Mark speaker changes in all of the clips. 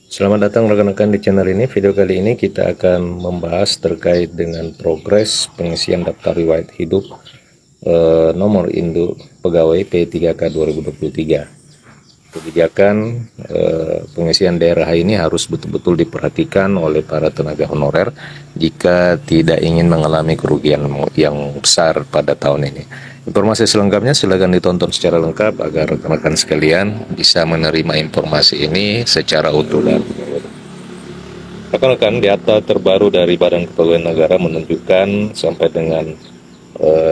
Speaker 1: Selamat datang rekan-rekan di channel ini. Video kali ini kita akan membahas terkait dengan progres pengisian daftar riwayat hidup nomor induk pegawai P3K 2023. Kebijakan pengisian daerah ini harus betul-betul diperhatikan oleh para tenaga honorer jika tidak ingin mengalami kerugian yang besar pada tahun ini. Informasi selengkapnya silakan ditonton secara lengkap agar rekan-rekan sekalian bisa menerima informasi ini secara utuh dan menyeluruh. Rekan-rekan, data terbaru dari Badan Kepegawaian Negara menunjukkan sampai dengan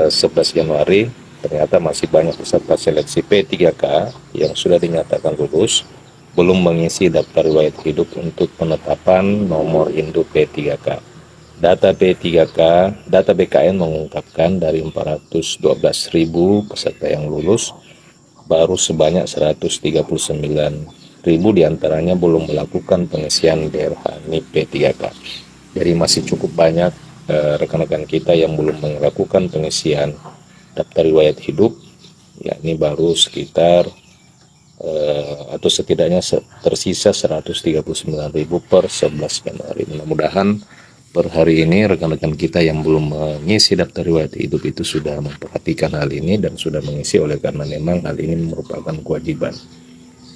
Speaker 1: 11 Januari ternyata masih banyak peserta seleksi P3K yang sudah dinyatakan lulus belum mengisi daftar riwayat hidup untuk penetapan nomor induk P3K. Data P3K, data BKN mengungkapkan dari 412.000 peserta yang lulus, baru sebanyak 139.000 diantaranya belum melakukan pengisian DRH NIP P3K. Jadi masih cukup banyak rekan-rekan kita yang belum melakukan pengisian daftar riwayat hidup, yakni baru sekitar atau setidaknya tersisa 139.000 per 11 Januari. Mudah-mudahan per hari ini rekan-rekan kita yang belum mengisi daftar riwayat hidup itu sudah memperhatikan hal ini dan sudah mengisi, oleh karena memang hal ini merupakan kewajiban.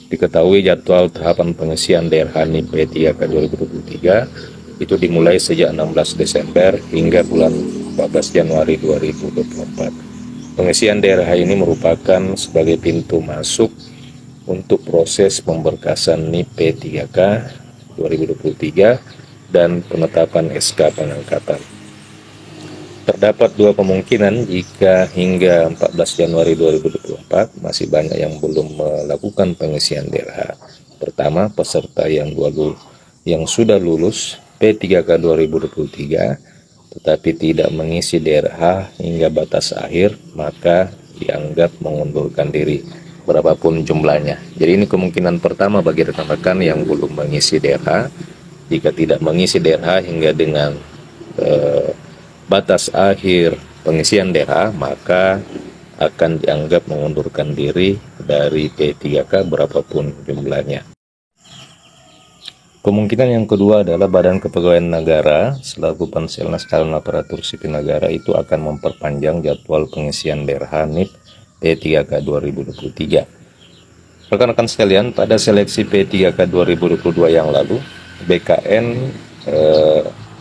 Speaker 1: Diketahui jadwal tahapan pengisian DRH NIP P3K 2023 itu dimulai sejak 16 Desember hingga bulan 14 Januari 2024. Pengisian DRH ini merupakan sebagai pintu masuk untuk proses pemberkasan NIP P3K 2023 dan penetapan SK pengangkatan. Terdapat dua kemungkinan jika hingga 14 Januari 2024 masih banyak yang belum melakukan pengisian DRH. Pertama, peserta yang sudah lulus P3K 2023 tetapi tidak mengisi DRH hingga batas akhir, maka dianggap mengundurkan diri berapapun jumlahnya. Jadi ini kemungkinan pertama bagi rekan-rekan yang belum mengisi DRH. Jika tidak mengisi DRH hingga dengan batas akhir pengisian DRH, maka akan dianggap mengundurkan diri dari P3K berapapun jumlahnya. Kemungkinan yang kedua adalah Badan Kepegawaian Negara selaku Panselnas Calon Aparatur Sipil Negara itu akan memperpanjang jadwal pengisian DRH NIP P3K 2023. Rekan-rekan sekalian, pada seleksi P3K 2022 yang lalu, BKN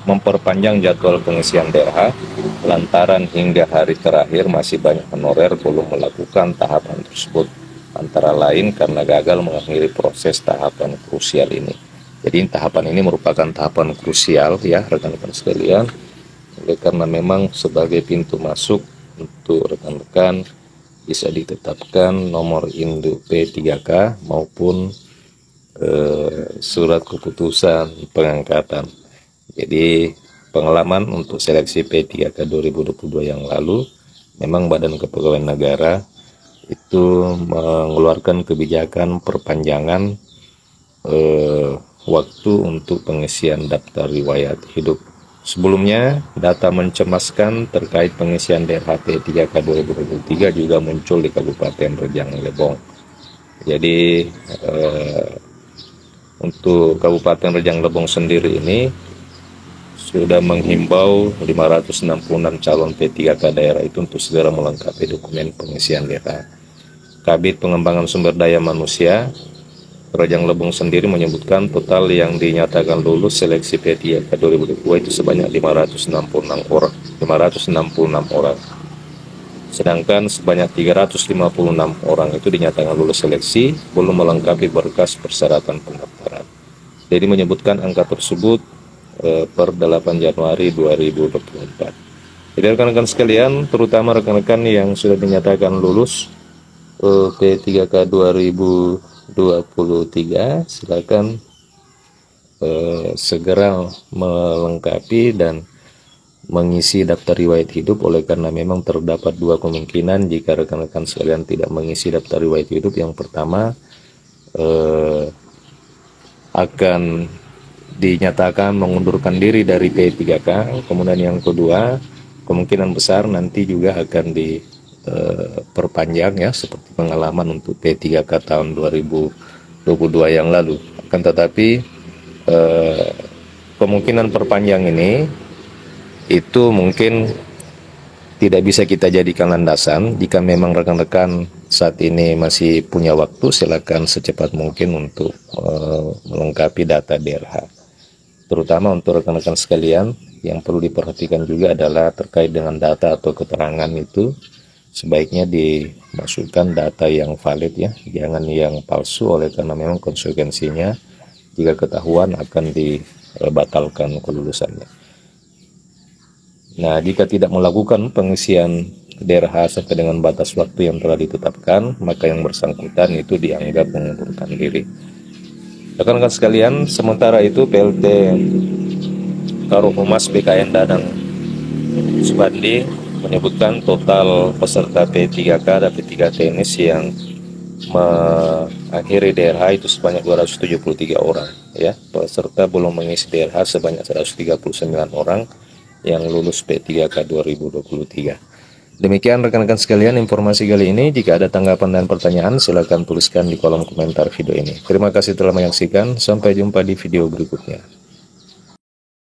Speaker 1: memperpanjang jadwal pengisian DRH lantaran hingga hari terakhir masih banyak honorer belum melakukan tahapan tersebut, antara lain karena gagal mengakhiri proses tahapan krusial ini. Jadi tahapan ini merupakan tahapan krusial ya rekan-rekan sekalian, oleh karena memang sebagai pintu masuk untuk rekan-rekan bisa ditetapkan nomor induk P3K maupun surat keputusan pengangkatan. Jadi pengalaman untuk seleksi P3K 2022 yang lalu, memang Badan Kepegawaian Negara itu mengeluarkan kebijakan perpanjangan waktu untuk pengisian daftar riwayat hidup. Sebelumnya, data mencemaskan terkait pengisian DRH P3K 2023 juga muncul di Kabupaten Rejang Lebong. Jadi untuk Kabupaten Rejang Lebong sendiri ini sudah menghimbau 566 calon P3K daerah itu untuk segera melengkapi dokumen pengisian DRH. Kabid Pengembangan Sumber Daya Manusia Rejang Lebong sendiri menyebutkan total yang dinyatakan lulus seleksi P3K 2022 itu sebanyak 566 orang. Sedangkan sebanyak 356 orang itu dinyatakan lulus seleksi belum melengkapi berkas persyaratan pendaftaran. Jadi menyebutkan angka tersebut per 8 Januari 2024. Jadi rekan-rekan sekalian, terutama rekan-rekan yang sudah dinyatakan lulus P3K 2023, silakan segera melengkapi dan mengisi daftar riwayat hidup, oleh karena memang terdapat dua kemungkinan jika rekan-rekan sekalian tidak mengisi daftar riwayat hidup. Yang pertama akan dinyatakan mengundurkan diri dari P3K, kemudian yang kedua kemungkinan besar nanti juga akan diperpanjang ya, seperti pengalaman untuk P3K tahun 2022 yang lalu. Akan tetapi kemungkinan perpanjang ini itu mungkin tidak bisa kita jadikan landasan. Jika memang rekan-rekan saat ini masih punya waktu, silakan secepat mungkin untuk melengkapi data DRH. Terutama untuk rekan-rekan sekalian, yang perlu diperhatikan juga adalah terkait dengan data atau keterangan itu, sebaiknya dimasukkan data yang valid ya, jangan yang palsu, oleh karena memang konsekuensinya jika ketahuan akan dibatalkan kelulusannya. Nah, jika tidak melakukan pengisian DRH sampai dengan batas waktu yang telah ditetapkan, maka yang bersangkutan itu dianggap mengundurkan diri. Rekan-rekan sekalian, sementara itu PLT Karohumas BKN Danang Subandi menyebutkan total peserta P3K dan P3 tenis yang mengakhiri DRH itu sebanyak 273 orang ya. Peserta belum mengisi DRH sebanyak 139 orang yang lulus P3K 2023. Demikian rekan-rekan sekalian informasi kali ini. Jika ada tanggapan dan pertanyaan, silakan tuliskan di kolom komentar video ini. Terima kasih telah menyaksikan. Sampai jumpa di video berikutnya.